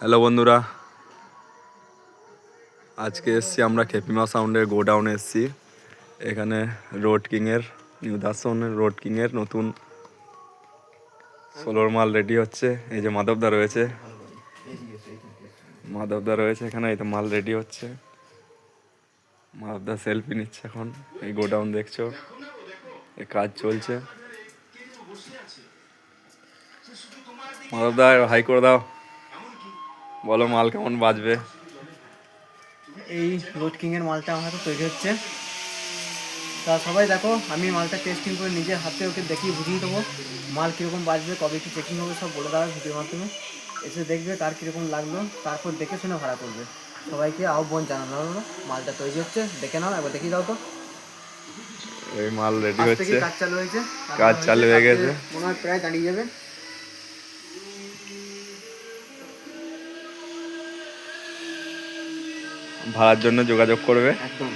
Hello বন্ধুরা, আজকে এসছি আমরা খেপিমা সাউন্ডের গোডাউনে এসছি। এখানে রোড কিংয়ের নিদর্শনের রোড কিংয়ের নতুন সোলোর মাল রেডি হচ্ছে। এই যে মাধবদা রয়েছে, এখানে এই তো মাল রেডি হচ্ছে। মাধবদা সেলফি নিচ্ছে এখন। এই গোডাউন দেখছো, এই কাজ চলছে। মাধবদা হাই করে দাও, বলো মাল কেমন বাজবে। এই রোড কিংয়ের মালটা আমার হাতে তৈরি হচ্ছে। তা সবাই দেখো, আমি মালটা টেস্টিং করে নিজের হাতে ওকে দেখিয়ে বুঝিয়ে দেবো মাল কীরকম বাজবে, কবে কি চেকিং হবে সব বলে দেওয়া ভিডিওর মাধ্যমে। এসে দেখবে কার কীরকম লাগলো, তারপর দেখে শুনে ভাড়া করবে। সবাইকে আহ্বান জানানো হলো, মালটা তৈরি হচ্ছে, দেখে নাও, একবার দেখিয়ে দাও তো। এই মাল রেডি আজ হচ্ছে, থেকেই কাজ চালু হয়েছে, কাজ চালু হয়ে গেছে। মনে হয় প্রায় দাঁড়িয়ে যাবে। ভাড়ার জন্য যোগাযোগ করবে। একদম।